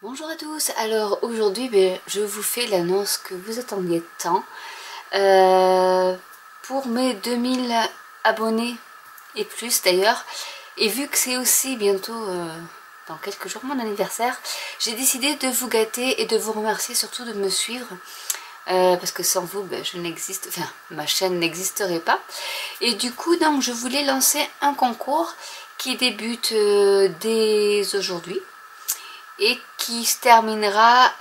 Bonjour à tous, alors aujourd'hui je vous fais l'annonce que vous attendiez tant pour mes 2000 abonnés et plus d'ailleurs, et vu que c'est aussi bientôt dans quelques jours mon anniversaire, j'ai décidé de vous gâter et de vous remercier surtout de me suivre parce que sans vous je n'existe, enfin ma chaîne n'existerait pas, et du coup donc je voulais lancer un concours qui débute dès aujourd'hui et qui se terminera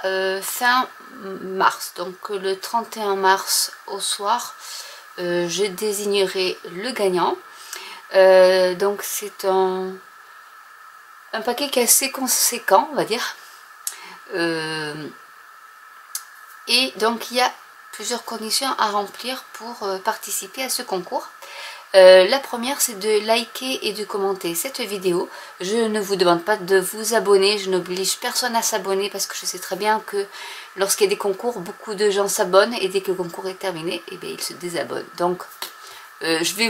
fin mars. Donc le 31 mars au soir, je désignerai le gagnant. Donc c'est un paquet qui est assez conséquent, on va dire. Et donc il y a plusieurs conditions à remplir pour participer à ce concours. La première, c'est de liker et de commenter cette vidéo. Je ne vous demande pas de vous abonner, je n'oblige personne à s'abonner parce que je sais très bien que lorsqu'il y a des concours, beaucoup de gens s'abonnent et dès que le concours est terminé, eh bien, ils se désabonnent. Donc je vais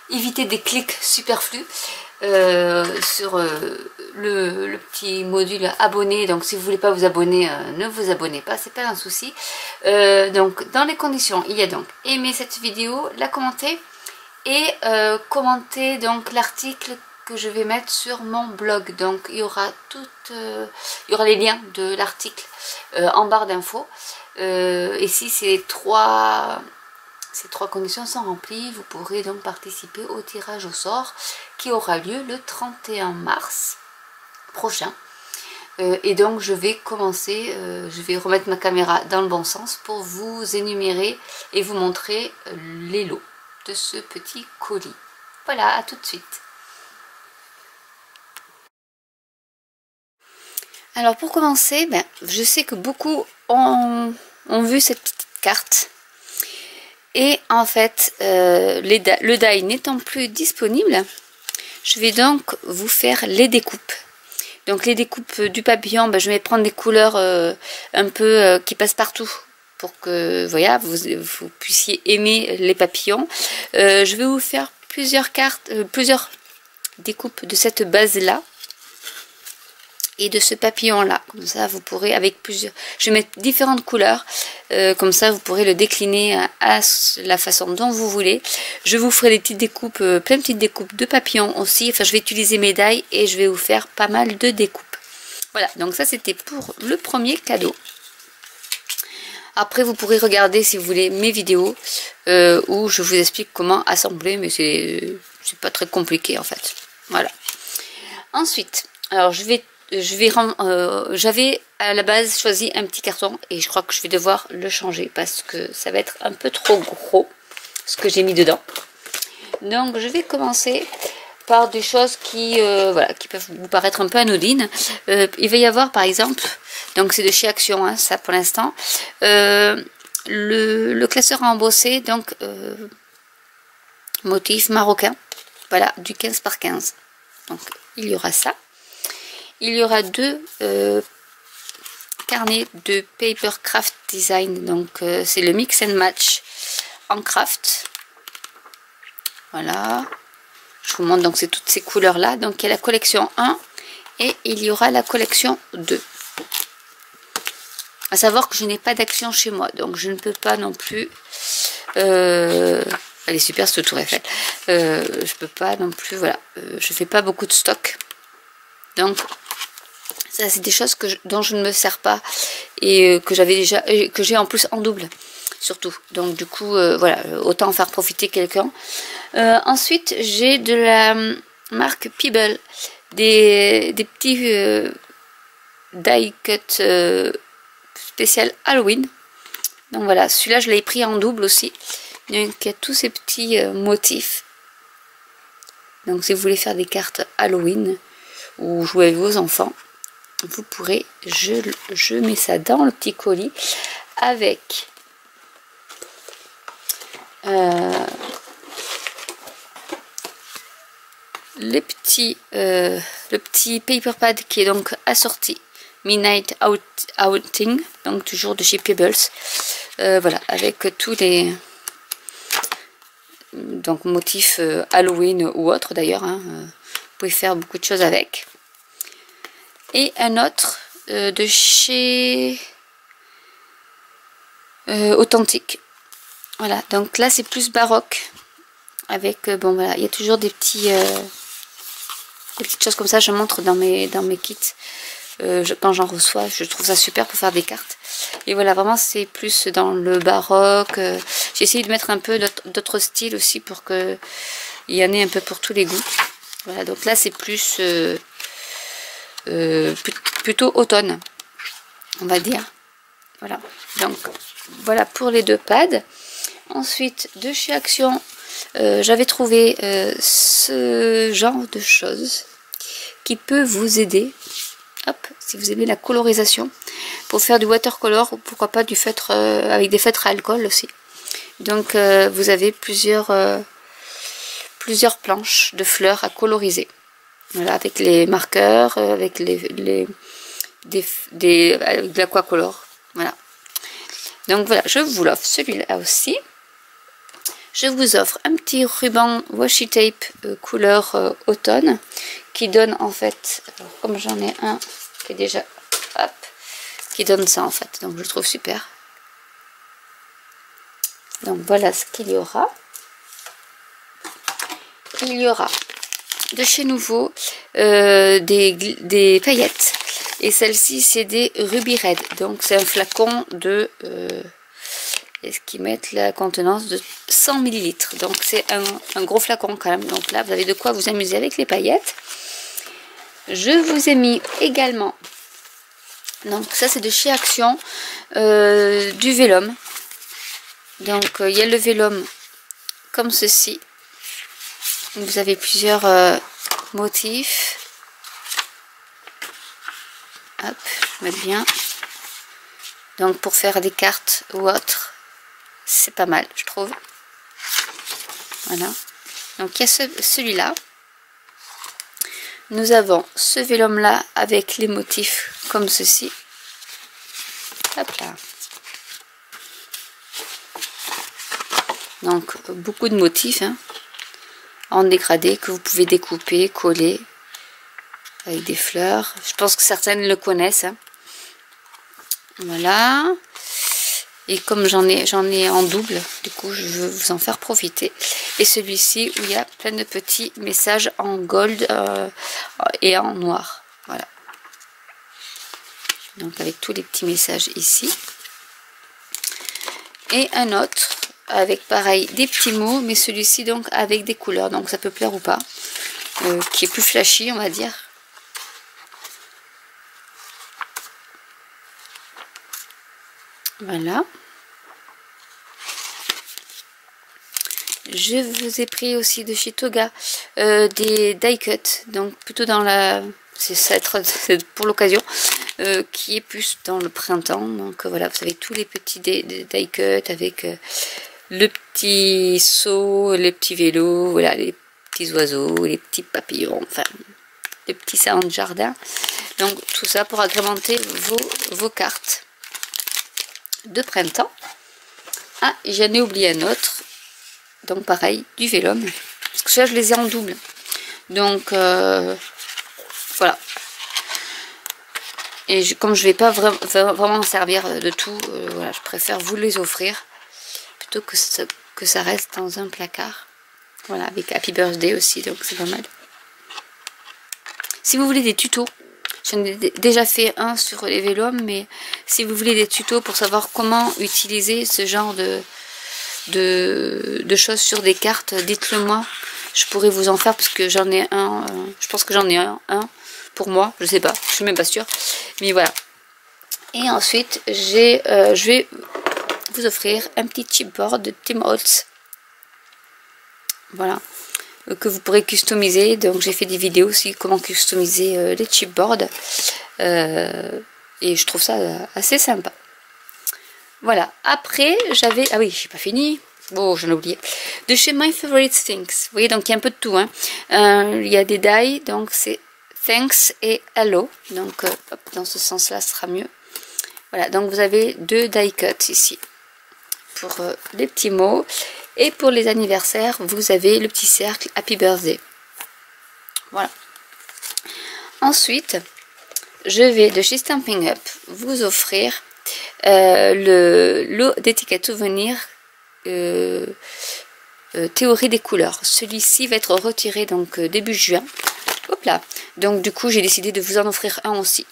éviter des clics superflus sur le petit module abonné. Donc si vous voulez pas vous abonner, ne vous abonnez pas, c'est pas un souci. Donc dans les conditions, il y a donc aimer cette vidéo, la commenter et commenter donc l'article que je vais mettre sur mon blog. Donc il y aura il y aura les liens de l'article en barre d'infos, et si ces trois conditions sont remplies, vous pourrez donc participer au tirage au sort qui aura lieu le 31 mars prochain. Et donc je vais commencer, je vais remettre ma caméra dans le bon sens pour vous énumérer et vous montrer les lots de ce petit colis. Voilà, à tout de suite. Alors pour commencer, je sais que beaucoup ont vu cette petite carte. Et en fait, le die n'étant plus disponible, je vais donc vous faire les découpes. Donc les découpes du papillon, je vais prendre des couleurs un peu qui passent partout pour que voilà, vous puissiez aimer les papillons. Je vais vous faire plusieurs cartes, plusieurs découpes de cette base-là et de ce papillon là, comme ça vous pourrez avec plusieurs, je vais mettre différentes couleurs, comme ça vous pourrez le décliner à la façon dont vous voulez. Je vous ferai des petites découpes, plein de petites découpes de papillons aussi, enfin je vais utiliser mes die et je vais vous faire pas mal de découpes. Voilà, donc ça c'était pour le premier cadeau. Après vous pourrez regarder si vous voulez mes vidéos où je vous explique comment assembler, mais c'est pas très compliqué en fait. Voilà. Ensuite, alors j'avais à la base choisi un petit carton et je crois que je vais devoir le changer parce que ça va être un peu trop gros ce que j'ai mis dedans. Donc je vais commencer par des choses qui peuvent vous paraître un peu anodines. Il va y avoir par exemple, donc c'est de chez Action, hein, ça pour l'instant, le classeur à embosser, donc motif marocain, voilà, du 15 par 15. Donc il y aura ça. Il y aura deux carnets de Paper Craft Design. Donc c'est le mix and match en craft. Voilà. Je vous montre, donc c'est toutes ces couleurs là. Donc il y a la collection 1 et il y aura la collection 2. À savoir que je n'ai pas d'Action chez moi. Donc je ne peux pas non plus... elle est super cette tour Eiffel. Je peux pas non plus... Voilà. Je fais pas beaucoup de stock. Donc... ça c'est des choses dont je ne me sers pas et que j'avais déjà, et que j'ai en plus en double surtout. Donc du coup voilà, autant en faire profiter quelqu'un. Ensuite j'ai de la marque Pebble des petits die cut spécial Halloween. Donc voilà, celui-là je l'ai pris en double aussi. Donc il y a tous ces petits motifs. Donc si vous voulez faire des cartes Halloween ou jouer avec vos enfants, vous pourrez, je mets ça dans le petit colis avec le petit paper pad qui est donc assorti Midnight Outing, donc toujours de chez Pebbles. Voilà, avec tous les donc motifs Halloween ou autres d'ailleurs, hein, vous pouvez faire beaucoup de choses avec. Et un autre de chez Authentique. Voilà, donc là c'est plus baroque. Avec, bon voilà, il y a toujours des petites choses comme ça, je montre dans mes kits. Quand j'en reçois, je trouve ça super pour faire des cartes. Et voilà, vraiment c'est plus dans le baroque. J'ai essayé de mettre un peu d'autres styles aussi pour que il y en ait un peu pour tous les goûts. Voilà, donc là c'est plus plutôt automne, on va dire. Voilà, donc voilà pour les deux pads. Ensuite, de chez Action, j'avais trouvé ce genre de choses qui peut vous aider. Hop, si vous aimez la colorisation, pour faire du watercolor ou pourquoi pas du feutre avec des feutres à alcool aussi. Donc vous avez plusieurs planches de fleurs à coloriser. Voilà, avec les marqueurs, avec de l'aquacolor. Voilà. Donc voilà, je vous l'offre celui-là aussi. Je vous offre un petit ruban washi tape couleur automne qui donne en fait, alors, comme j'en ai un qui est déjà, hop, qui donne ça en fait. Donc je le trouve super. Donc voilà ce qu'il y aura. Il y aura de chez Nouveau des paillettes. Et celle-ci c'est des Ruby Red. Donc c'est un flacon de... est-ce qu'ils mettent la contenance de 100 ml. Donc c'est un gros flacon quand même. Donc là vous avez de quoi vous amuser avec les paillettes. Je vous ai mis également, donc ça c'est de chez Action, du vélum. Donc il y a le vélum comme ceci. Vous avez plusieurs motifs. Hop, je mets bien. Donc pour faire des cartes ou autres, c'est pas mal je trouve. Voilà, donc il y a celui-là. Nous avons ce vélum là avec les motifs comme ceci. Hop là. Donc beaucoup de motifs hein, en dégradé que vous pouvez découper, coller avec des fleurs. Je pense que certaines le connaissent. Hein. Voilà. Et comme j'en ai en double, du coup je veux vous en faire profiter. Et celui-ci où il y a plein de petits messages en gold et en noir. Voilà. Donc avec tous les petits messages ici. Et un autre avec pareil des petits mots, mais celui-ci donc avec des couleurs. Donc ça peut plaire ou pas. Qui est plus flashy on va dire. Voilà. Je vous ai pris aussi de chez Toga des die cut, donc plutôt dans la, c'est pour l'occasion, qui est plus dans le printemps. Donc voilà, vous avez tous les petits die cut avec le petit seau, les petits vélos, voilà, les petits oiseaux, les petits papillons, enfin les petits savants de jardin. Donc tout ça pour agrémenter vos cartes de printemps. Ah, j'en ai oublié un autre. Donc pareil, du vélum. Parce que ça, je les ai en double. Donc, voilà. Et comme je ne vais pas vraiment en servir de tout, voilà, je préfère vous les offrir. Plutôt que ça reste dans un placard. Voilà, avec Happy Birthday aussi, donc c'est pas mal. Si vous voulez des tutos, j'en ai déjà fait un sur les vélums, mais si vous voulez des tutos pour savoir comment utiliser ce genre de choses sur des cartes, dites-le moi, je pourrais vous en faire parce que j'en ai un, je pense que j'en ai un pour moi, je sais pas, je suis même pas sûre, mais voilà. Et ensuite je vais vous offrir un petit chipboard de Tim Holtz, voilà, que vous pourrez customiser. Donc j'ai fait des vidéos aussi comment customiser les chipboards et je trouve ça assez sympa. Voilà, après j'avais, ah oui, j'ai pas fini, bon j'en ai oublié, de chez My Favorite Things, vous voyez, donc il y a un peu de tout, hein. Il y a des die, donc c'est Thanks et Hello, donc hop, dans ce sens là ce sera mieux. Voilà, donc vous avez deux die cuts ici, pour les petits mots, et pour les anniversaires, vous avez le petit cercle Happy Birthday. Voilà. Ensuite, je vais de chez Stampin' Up vous offrir le lot d'étiquettes souvenirs théorie des couleurs. Celui-ci va être retiré donc début juin. Hop là. Donc du coup j'ai décidé de vous en offrir un aussi.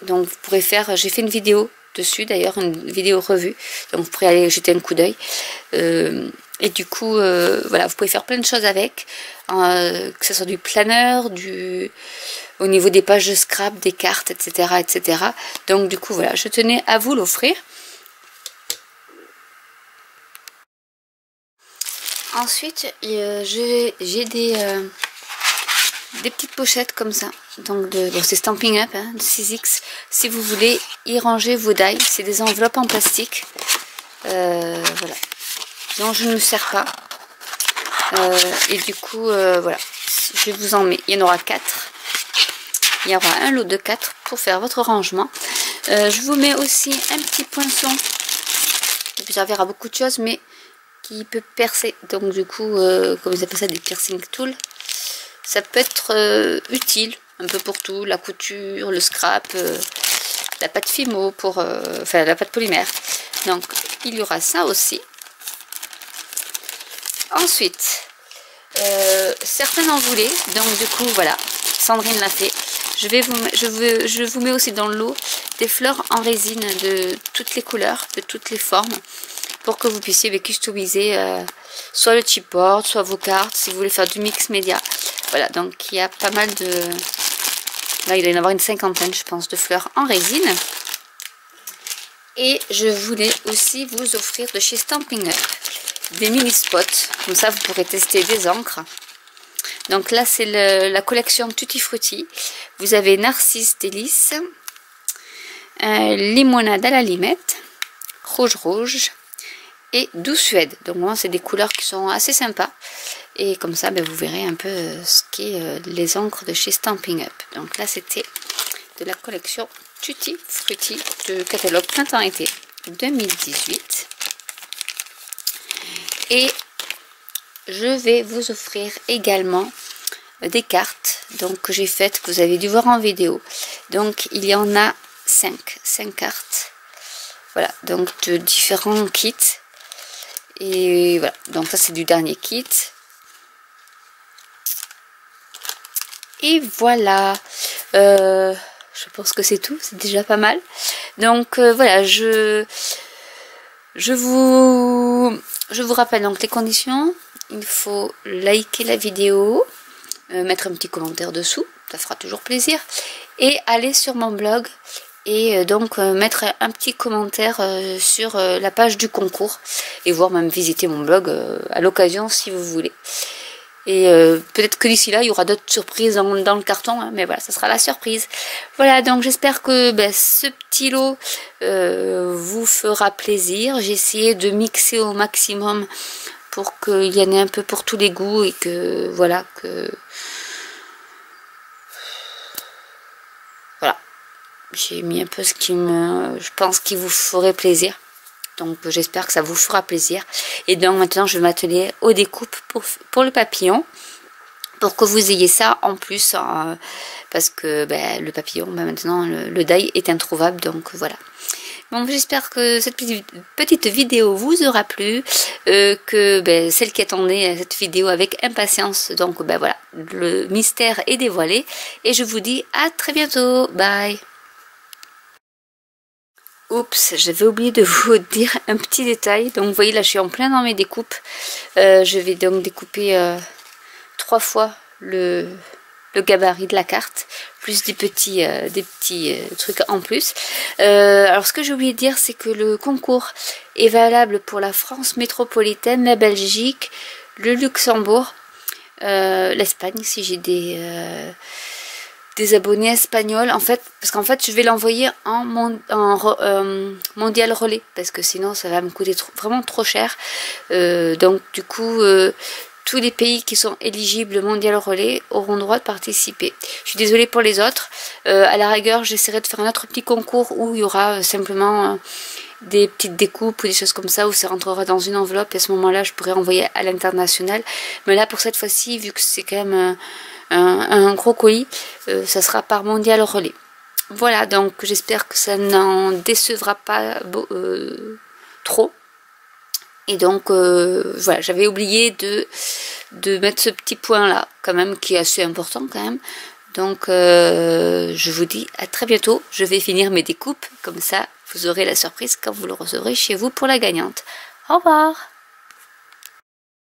Donc vous pourrez faire, j'ai fait une vidéo dessus d'ailleurs, une vidéo revue. Donc vous pourrez aller jeter un coup d'œil. Et du coup voilà, vous pouvez faire plein de choses avec. Que ce soit du planeur, au niveau des pages de scrap, des cartes, etc. etc. Donc du coup voilà, je tenais à vous l'offrir. Ensuite, j'ai des petites pochettes comme ça. Donc bon, c'est Stampin' Up, hein, de 6X. Si vous voulez y ranger vos die, c'est des enveloppes en plastique. Voilà. Donc je ne me sers pas. Et du coup, voilà. Je vous en mets. Il y en aura 4. Il y aura un lot de 4 pour faire votre rangement. Je vous mets aussi un petit poinçon qui peut servir à beaucoup de choses, mais qui peut percer. Donc du coup, comme ils appellent ça, des piercing tools. Ça peut être utile un peu pour tout, la couture, le scrap, la pâte Fimo pour, enfin la pâte polymère. Donc il y aura ça aussi. Ensuite, certains en voulaient, donc du coup voilà, Sandrine l'a fait. Je vous mets aussi dans le lot des fleurs en résine de toutes les couleurs, de toutes les formes, pour que vous puissiez customiser soit le chipboard, soit vos cartes, si vous voulez faire du mix média. Voilà, donc il y a pas mal de... Là, il doit y en avoir une cinquantaine, je pense, de fleurs en résine. Et je voulais aussi vous offrir de chez Stampin' Up des mini spots. Comme ça, vous pourrez tester des encres. Donc là, c'est la collection Tutti Frutti. Vous avez Narcisse Délice, Limonade à la limette, Rouge et Douce Suède. Donc moi, c'est des couleurs qui sont assez sympas. Et comme ça, ben, vous verrez un peu ce qu'est les encres de chez Stampin' Up. Donc là, c'était de la collection Tutti Frutti de catalogue Printemps-été 2018. Et je vais vous offrir également des cartes donc, que j'ai faites, que vous avez dû voir en vidéo. Donc il y en a 5 cartes. Voilà, donc de différents kits. Et voilà, donc ça c'est du dernier kit. Et voilà, je pense que c'est tout, c'est déjà pas mal. Donc voilà, je vous rappelle donc les conditions. Il faut liker la vidéo, mettre un petit commentaire dessous, ça fera toujours plaisir. Et aller sur mon blog et donc mettre un petit commentaire sur la page du concours. Et voire même visiter mon blog à l'occasion si vous voulez. Et peut-être que d'ici là, il y aura d'autres surprises dans le carton, hein, mais voilà, ça sera la surprise. Voilà, donc j'espère que ce petit lot vous fera plaisir. J'ai essayé de mixer au maximum pour qu'il y en ait un peu pour tous les goûts et que, voilà, Voilà, j'ai mis un peu ce qui je pense qu'il vous ferait plaisir. Donc j'espère que ça vous fera plaisir. Et donc maintenant je vais m'atteler aux découpes pour le papillon. Pour que vous ayez ça en plus. Parce que le papillon, maintenant le die est introuvable. Donc voilà. Donc j'espère que cette petite vidéo vous aura plu. Que celle qui attendait cette vidéo avec impatience. Donc voilà, le mystère est dévoilé. Et je vous dis à très bientôt. Bye. Oups, j'avais oublié de vous dire un petit détail. Donc vous voyez là je suis en plein dans mes découpes. Je vais donc découper 3 fois le gabarit de la carte. Plus des petits trucs en plus. Alors ce que j'ai oublié de dire c'est que le concours est valable pour la France métropolitaine, la Belgique, le Luxembourg, l'Espagne si j'ai des abonnés espagnols en fait, parce qu'en fait je vais l'envoyer en mondial relais parce que sinon ça va me coûter vraiment trop cher. Donc du coup tous les pays qui sont éligibles mondial relais auront droit de participer. Je suis désolée pour les autres. À la rigueur j'essaierai de faire un autre petit concours où il y aura simplement des petites découpes ou des choses comme ça où ça rentrera dans une enveloppe et à ce moment là je pourrais envoyer à l'international. Mais là pour cette fois-ci vu que c'est quand même un gros colis, ça sera par mondial relais. Voilà, donc j'espère que ça n'en décevra pas trop. Et donc voilà, j'avais oublié de mettre ce petit point là quand même qui est assez important quand même. Donc je vous dis à très bientôt. Je vais finir mes découpes, comme ça vous aurez la surprise quand vous le recevrez chez vous pour la gagnante. Au revoir.